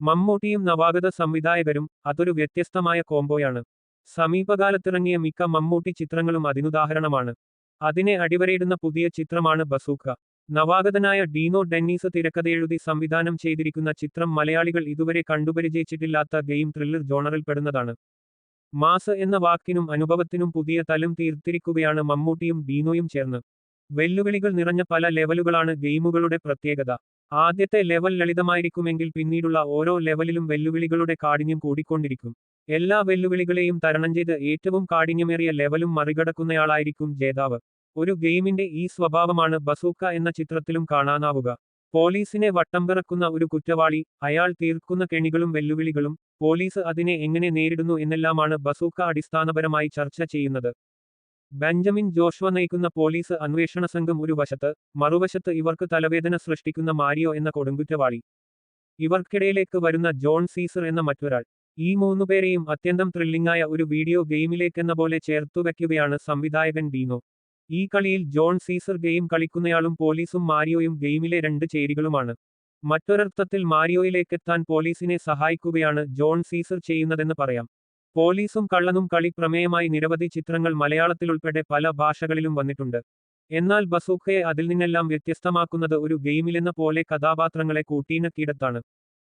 മമ്മൂട്ടിയും നവാഗത സംവിധായകരും അതൊരു വ്യത്യസ്തമായ കോംബോയാണ്. സമീപകാലത്തിറങ്ങിയ മിക്ക മമ്മൂട്ടി ചിത്രങ്ങളും അതിനുദാഹരണമാണ്. അതിനെ അടിവരയിടുന്ന പുതിയ ചിത്രമാണ് ബസൂക്ക. നവാഗതനായ ഡീനോ ഡെന്നീസ് തിരക്കഥയെഴുതി സംവിധാനം ചെയ്തിരിക്കുന്ന ചിത്രം മലയാളികൾ ഇതുവരെ കണ്ടുപരിചയിച്ചിട്ടില്ലാത്ത ഗെയിം ത്രില്ലർ ജോണറിൽപ്പെടുന്നതാണ്. മാസ് എന്ന വാക്കിനും അനുഭവത്തിനും പുതിയ തലം തീർത്തിരിക്കുകയാണ് മമ്മൂട്ടിയും ഡീനോയും ചേർന്ന്. വെല്ലുവിളികൾ നിറഞ്ഞ പല ലെവലുകളാണ് ഗെയിമുകളുടെ പ്രത്യേകത. ആദ്യത്തെ ലെവൽ ലളിതമായിരിക്കുമെങ്കിൽ പിന്നീടുള്ള ഓരോ ലെവലിലും വെല്ലുവിളികളുടെ കാഠിന്യം കൂടിക്കൊണ്ടിരിക്കും. എല്ലാ വെല്ലുവിളികളെയും തരണം ചെയ്ത് ഏറ്റവും കാഠിന്യമേറിയ ലെവലും മറികടക്കുന്നയാളായിരിക്കും ജേതാവ്. ഒരു ഗെയിമിന്റെ ഈ സ്വഭാവമാണ് ബസൂക്ക എന്ന ചിത്രത്തിലും കാണാനാവുക. പോലീസിനെ വട്ടംപിറക്കുന്ന ഒരു കുറ്റവാളി, അയാൾ തീർക്കുന്ന കെണികളും വെല്ലുവിളികളും, പോലീസ് അതിനെ എങ്ങനെ നേരിടുന്നു എന്നെല്ലാമാണ് ബസൂക്ക അടിസ്ഥാനപരമായി ചർച്ച ചെയ്യുന്നത്. ബെഞ്ചമിൻ ജോഷ്വ നയിക്കുന്ന പോലീസ് അന്വേഷണ സംഘം ഒരു വശത്ത്, മറുവശത്ത് ഇവർക്ക് തലവേദന സൃഷ്ടിക്കുന്ന മാരിയോ എന്ന കൊടുങ്കുറ്റവാളി. ഇവർക്കിടയിലേക്ക് വരുന്ന ജോൺ സീസർ എന്ന മറ്റൊരാൾ. ഈ മൂന്നുപേരെയും അത്യന്തം ത്രില്ലിംഗായ ഒരു വീഡിയോ ഗെയിമിലേക്കെന്ന പോലെ ചേർത്തുവെക്കുകയാണ് സംവിധായകൻ ഡീനോ. ഈ കളിയിൽ ജോൺ സീസർ ഗെയിം കളിക്കുന്നയാളും പോലീസും മാരിയോയും ഗെയിമിലെ രണ്ട് ചേരികളുമാണ്. മറ്റൊരർത്ഥത്തിൽ മാരിയോയിലേക്കെത്താൻ പോലീസിനെ സഹായിക്കുകയാണ് ജോൺ സീസർ ചെയ്യുന്നതെന്ന് പറയാം. പോലീസും കള്ളനും കളി പ്രമേയമായി നിരവധി ചിത്രങ്ങൾ മലയാളത്തിലുൾപ്പെടെ പല ഭാഷകളിലും വന്നിട്ടുണ്ട്. എന്നാൽ ബസൂക്കയെ അതിൽ നിന്നെല്ലാം വ്യത്യസ്തമാക്കുന്നത് ഒരു ഗെയിമിലെന്ന പോലെ കഥാപാത്രങ്ങളെ കൂട്ടിയിണക്കിയിടത്താണ്.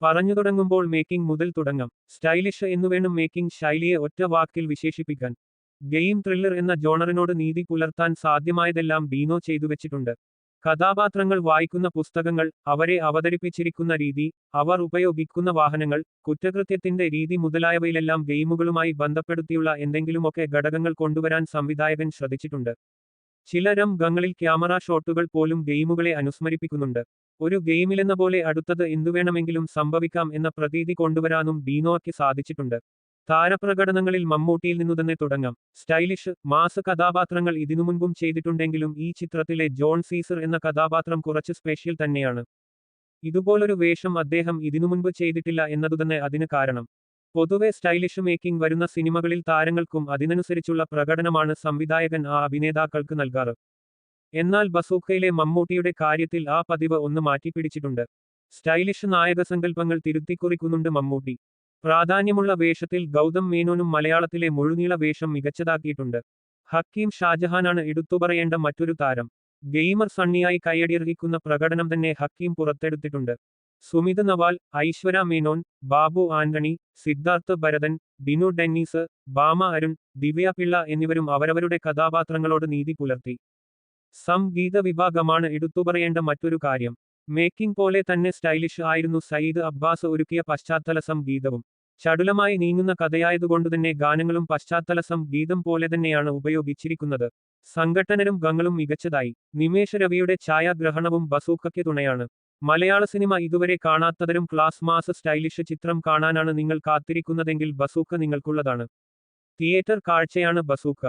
പറഞ്ഞു തുടങ്ങുമ്പോൾ മേക്കിംഗ് മുതൽ തുടങ്ങാം. സ്റ്റൈലിഷ് എന്നുവേണം മേക്കിംഗ് ശൈലിയെ ഒറ്റ വാക്കിൽ വിശേഷിപ്പിക്കാൻ. ഗെയിം ത്രില്ലർ എന്ന ജോണറിനോട് നീതി പുലർത്താൻ സാധ്യമായതെല്ലാം ഡീനോ ചെയ്തുവെച്ചിട്ടുണ്ട്. കഥാപാത്രങ്ങൾ വായിക്കുന്ന പുസ്തകങ്ങൾ, അവരെ അവതരിപ്പിച്ചിരിക്കുന്ന രീതി, അവർ ഉപയോഗിക്കുന്ന വാഹനങ്ങൾ, കുറ്റകൃത്യത്തിന്റെ രീതി മുതലായവയിലെല്ലാം ഗെയിമുകളുമായി ബന്ധപ്പെടുത്തിയുള്ള എന്തെങ്കിലുമൊക്കെ ഘടകങ്ങൾ കൊണ്ടുവരാൻ സംവിധായകൻ ശ്രദ്ധിച്ചിട്ടുണ്ട്. ചില രംഗങ്ങളിൽ ക്യാമറ ഷോട്ടുകൾ പോലും ഗെയിമുകളെ അനുസ്മരിപ്പിക്കുന്നുണ്ട്. ഒരു ഗെയിമിലെന്ന പോലെ അടുത്തത് എന്തുവേണമെങ്കിലും സംഭവിക്കാം എന്ന പ്രതീതി കൊണ്ടുവരാനും ഡീനോയ്ക്ക് സാധിച്ചിട്ടുണ്ട്. താരപ്രകടനങ്ങളിൽ മമ്മൂട്ടിയിൽ നിന്നുതന്നെ തുടങ്ങാം. സ്റ്റൈലിഷ്, മാസ് കഥാപാത്രങ്ങൾ ഇതിനുമുൻപും ചെയ്തിട്ടുണ്ടെങ്കിലും ഈ ചിത്രത്തിലെ ജോൺ സീസർ എന്ന കഥാപാത്രം കുറച്ച് സ്പെഷ്യൽ തന്നെയാണ്. ഇതുപോലൊരു വേഷം അദ്ദേഹം ഇതിനുമുൻപ് ചെയ്തിട്ടില്ല എന്നതുതന്നെ അതിന് കാരണം. പൊതുവെ സ്റ്റൈലിഷ് മേക്കിംഗ് വരുന്ന സിനിമകളിൽ താരങ്ങൾക്കും അതിനനുസരിച്ചുള്ള പ്രകടനമാണ് സംവിധായകൻ ആ അഭിനേതാക്കൾക്ക് നൽകാറ്. എന്നാൽ ബസൂക്കയിലെ മമ്മൂട്ടിയുടെ കാര്യത്തിൽ ആ പതിവ് ഒന്ന് മാറ്റിപ്പിടിച്ചിട്ടുണ്ട്. സ്റ്റൈലിഷ് നായകസങ്കല്പങ്ങൾ തിരുത്തിക്കുറിക്കുന്നുണ്ട് മമ്മൂട്ടി. പ്രാധാന്യമുള്ള വേഷത്തിൽ ഗൗതം മേനോനും മലയാളത്തിലെ മുഴുനീള വേഷം മികച്ചതാക്കിയിട്ടുണ്ട്. ഹക്കീം ഷാജഹാനാണ് എടുത്തുപറയേണ്ട മറ്റൊരു താരം. ഗെയിമർ സണ്ണിയായി കൈയടിയർഹിക്കുന്ന പ്രകടനം തന്നെ ഹക്കീം പുറത്തെടുത്തിട്ടുണ്ട്. സുമിത് നവാൽ, ഐശ്വര്യ മേനോൻ, ബാബു ആന്റണി, സിദ്ധാർത്ഥ് ഭരതൻ, ഡിനു ഡെന്നീസ്, ഭാമ അരുൺ, ദിവ്യ പിള്ള എന്നിവരും അവരവരുടെ കഥാപാത്രങ്ങളോട് നീതി പുലർത്തി. സംഗീത വിഭാഗമാണ് എടുത്തുപറയേണ്ട മറ്റൊരു കാര്യം. മേക്കിംഗ് പോലെ തന്നെ സ്റ്റൈലിഷ് ആയിരുന്നു സയ്യിദ് അബ്ബാസ് ഒരുക്കിയ പശ്ചാത്തല സംഗീതവും. ചടുലമായി നീങ്ങുന്ന കഥയായതുകൊണ്ടുതന്നെ ഗാനങ്ങളും പശ്ചാത്തല സംഗീതം പോലെ തന്നെയാണ് ഉപയോഗിച്ചിരിക്കുന്നത്. സംഘട്ടനരും ഗങ്ങളും മികച്ചതായി. നിമേഷ് രവിയുടെ ഛായാഗ്രഹണവും ബസൂക്കയ്ക്ക് തുണയാണ്. മലയാള സിനിമ ഇതുവരെ കാണാത്തതരം ക്ലാസ് മാസ് സ്റ്റൈലിഷ് ചിത്രം കാണാനാണ് നിങ്ങൾ കാത്തിരിക്കുന്നതെങ്കിൽ ബസൂക്ക നിങ്ങൾക്കുള്ളതാണ്. തിയേറ്റർ കാഴ്ചയാണ് ബസൂക്ക.